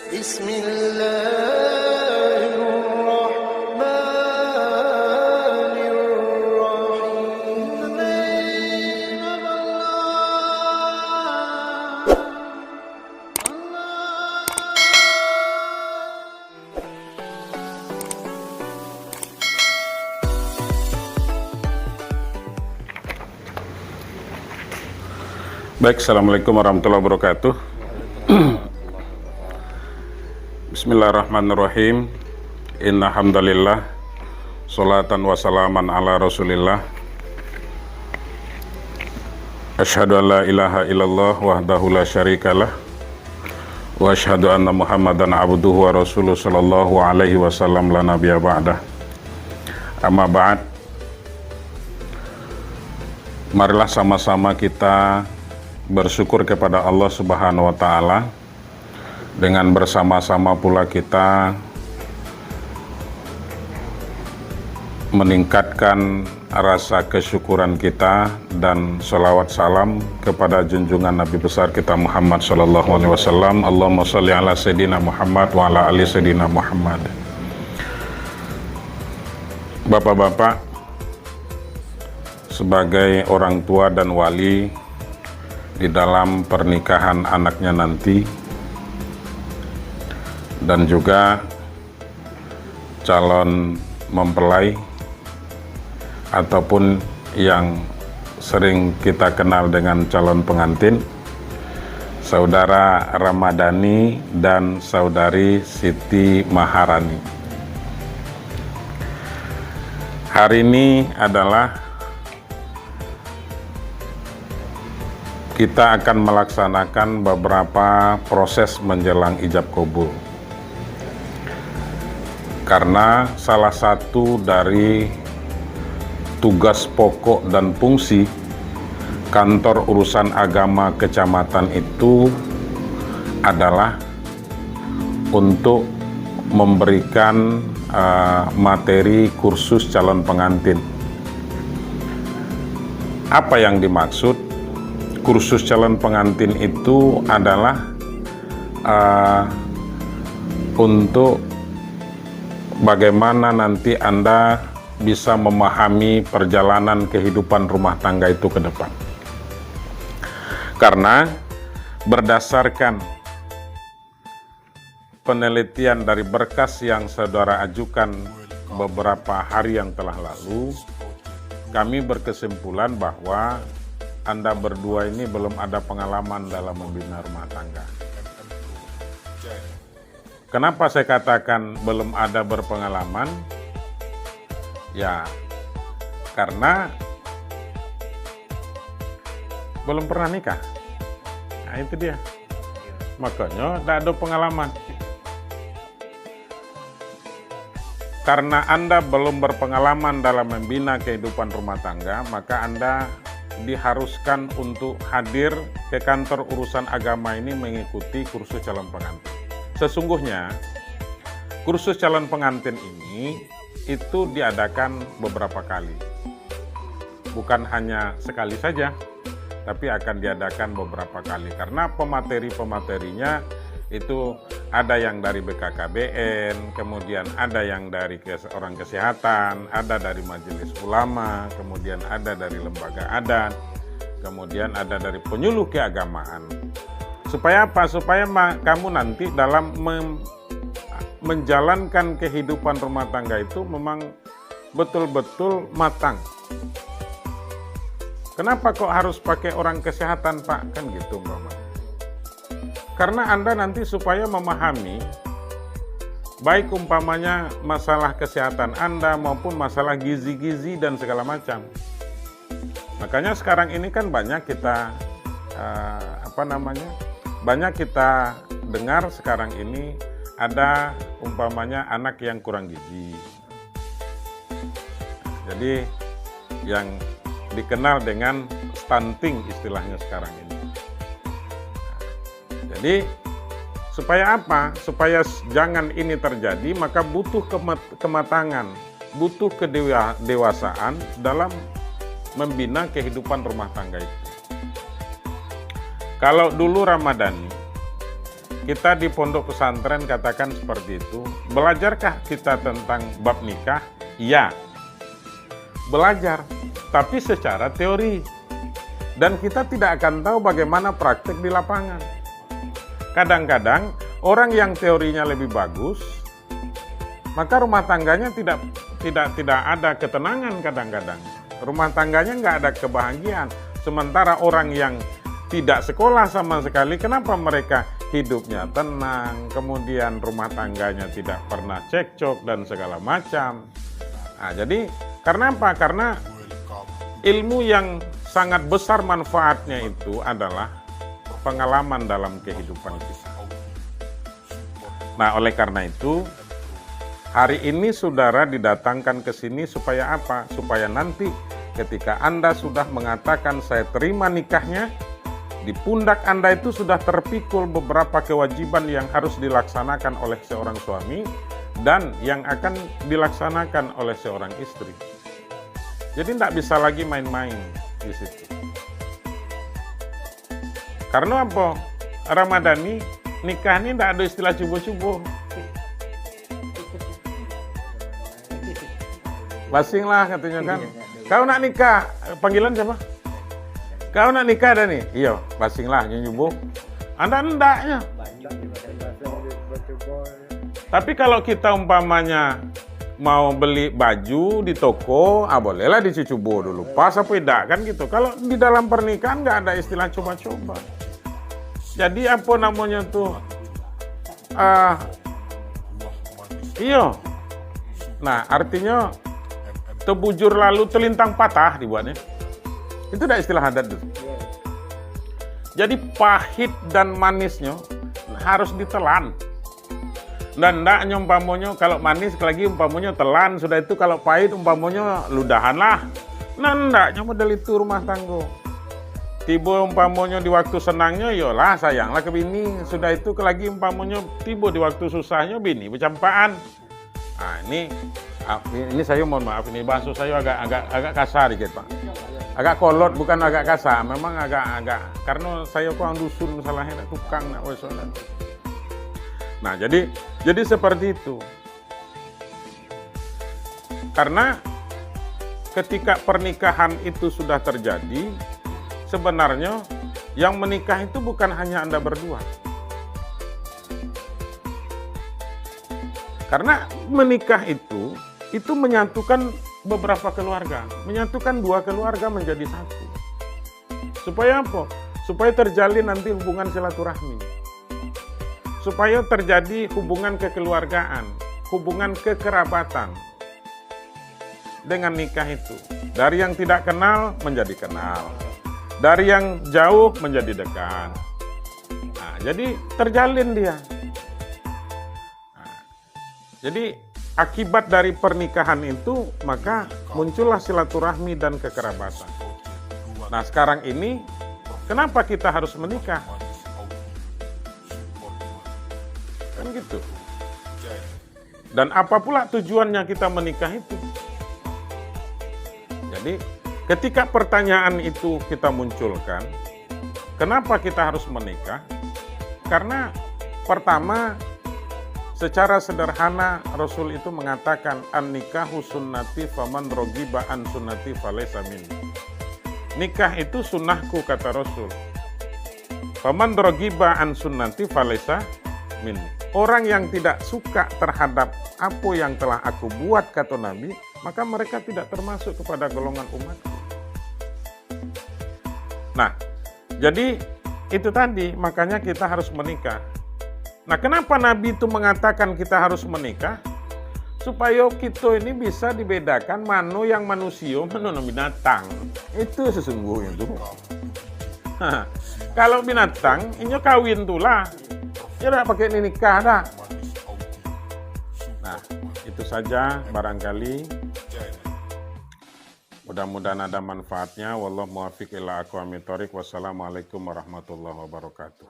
Baik, assalamualaikum warahmatullahi wabarakatuh. Bismillahirrahmanirrahim. Inna hamdalillah, salatan wa salaman ala rasulillah. Asyhadu an la ilaha illallah wahdahu la syarikalah, wa asyhadu anna muhammadan abduhu wa rasuluh sallallahu alaihi wasallam la nabiyya ba'dah. Amma ba'd. Marilah sama-sama kita bersyukur kepada Allah Subhanahu wa Ta'ala, dengan bersama-sama pula kita meningkatkan rasa kesyukuran kita dan sholawat salam kepada junjungan Nabi besar kita Muhammad sallallahu alaihi wasallam. Allahumma sholli ala sayyidina Muhammad wa ala ali sayyidina Muhammad. Bapak-bapak, sebagai orang tua dan wali di dalam pernikahan anaknya nanti, dan juga calon mempelai ataupun yang sering kita kenal dengan calon pengantin, Saudara Ramadhani dan Saudari Siti Maharani. Hari ini adalah kita akan melaksanakan beberapa proses menjelang ijab kabul. Karena salah satu dari tugas pokok dan fungsi kantor urusan agama kecamatan itu adalah untuk memberikan materi kursus calon pengantin. Apa yang dimaksud? Kursus calon pengantin itu adalah untuk bagaimana nanti Anda bisa memahami perjalanan kehidupan rumah tangga itu ke depan. Karena berdasarkan penelitian dari berkas yang saudara ajukan beberapa hari yang telah lalu, kami berkesimpulan bahwa Anda berdua ini belum ada pengalaman dalam membina rumah tangga. Kenapa saya katakan belum ada berpengalaman? Ya, karena belum pernah nikah. Nah, itu dia. Makanya tidak ada pengalaman. Karena Anda belum berpengalaman dalam membina kehidupan rumah tangga, maka Anda diharuskan untuk hadir ke kantor urusan agama ini mengikuti kursus calon pengantin. Sesungguhnya kursus calon pengantin ini itu diadakan beberapa kali, bukan hanya sekali saja, tapi akan diadakan beberapa kali karena pemateri-pematerinya itu ada yang dari BKKBN, kemudian ada yang dari orang kesehatan, ada dari majelis ulama, kemudian ada dari lembaga adat, kemudian ada dari penyuluh keagamaan. Supaya apa? Supaya kamu nanti dalam menjalankan kehidupan rumah tangga itu memang betul-betul matang. Kenapa kok harus pakai orang kesehatan, Pak? Kan gitu, Mbak. Karena Anda nanti supaya memahami baik umpamanya masalah kesehatan Anda maupun masalah gizi-gizi dan segala macam. Makanya sekarang ini kan banyak kita banyak kita dengar sekarang ini ada umpamanya anak yang kurang gizi. Jadi yang dikenal dengan stunting istilahnya sekarang ini. Jadi supaya apa? Supaya jangan ini terjadi, maka butuh kematangan, butuh kedewasaan dalam membina kehidupan rumah tangga itu. Kalau dulu Ramadhani, Kita di pondok pesantren katakan seperti itu. Belajarkah kita tentang bab nikah? Iya. Belajar, tapi secara teori. Dan kita tidak akan tahu bagaimana praktek di lapangan. Kadang-kadang orang yang teorinya lebih bagus, maka rumah tangganya tidak ada ketenangan kadang-kadang. Rumah tangganya nggak ada kebahagiaan. Sementara orang yang tidak sekolah sama sekali, kenapa mereka hidupnya tenang, kemudian rumah tangganya tidak pernah cekcok dan segala macam. Nah, jadi karena apa? Karena ilmu yang sangat besar manfaatnya itu adalah pengalaman dalam kehidupan kita. Nah, oleh karena itu, hari ini saudara didatangkan ke sini supaya apa? Supaya nanti ketika Anda sudah mengatakan saya terima nikahnya, di pundak Anda itu sudah terpikul beberapa kewajiban yang harus dilaksanakan oleh seorang suami dan yang akan dilaksanakan oleh seorang istri. Jadi tidak bisa lagi main-main di situ. Karena apa? Ramadhani, nikah ini tidak ada istilah cubo-cubo. Basing lah katanya kan. Kau nak nikah, panggilan siapa? Kau nak nikah dah nih? Iya, basing lah, nyubuh. Anda endaknya. Tapi kalau kita umpamanya mau beli baju di toko, bolehlah dicubo dulu. Pas apa tidak kan gitu. Kalau di dalam pernikahan nggak ada istilah coba-coba. Jadi apa namanya tuh? Iya. Nah, artinya tebujur lalu telintang patah dibuatnya. Itu udah istilah adat tuh. Jadi pahit dan manisnya harus ditelan. Dan ndaknya umpamanya kalau manis lagi umpamanya telan, sudah itu kalau pahit umpamanya ludahan lah. Nah ndaknya model itu rumah tangga. Tiba umpamanya di waktu senangnya, yolah sayanglah ke bini. Sudah itu lagi umpamanya tiba di waktu susahnya bini bercampaan. Nah ini saya mohon maaf, ini bahasa saya agak kasar dikit Pak. Agak kolot, bukan agak kasar, memang agak karena saya kurang dusun masalahnya, tukang nak wesonan. Nah, jadi seperti itu. Karena ketika pernikahan itu sudah terjadi, sebenarnya yang menikah itu bukan hanya Anda berdua. Karena menikah itu menyatukan beberapa keluarga, menyatukan dua keluarga menjadi satu. Supaya apa? Supaya terjalin nanti hubungan silaturahmi. Supaya terjadi hubungan kekeluargaan, hubungan kekerabatan dengan nikah itu. Dari yang tidak kenal menjadi kenal, dari yang jauh menjadi dekat. Nah, jadi terjalin dia. Nah, jadi akibat dari pernikahan itu maka muncullah silaturahmi dan kekerabatan. Nah, sekarang ini kenapa kita harus menikah? Kan gitu. Dan apa pula tujuannya kita menikah itu? Jadi ketika pertanyaan itu kita munculkan, kenapa kita harus menikah? Karena pertama, secara sederhana Rasul itu mengatakan an-nikahu sunnati faman rogiba an sunnati falaysa minni. Nikah itu sunnahku kata Rasul. Faman rogiba an sunnati falaysa minni. Orang yang tidak suka terhadap apa yang telah aku buat kata Nabi, maka mereka tidak termasuk kepada golongan umatku. Nah, jadi itu tadi makanya kita harus menikah. Nah, kenapa Nabi itu mengatakan kita harus menikah? Supaya kita ini bisa dibedakan mana yang manusia, mana yang binatang. Itu sesungguhnya tuh. Kalau binatang, ini kawin tuh lah. Ya udah pakai nikah dah. Nah, itu saja barangkali. Mudah-mudahan ada manfaatnya. Wallahu muwaffiq ila aqwamit thoriq. Wassalamualaikum warahmatullahi wabarakatuh.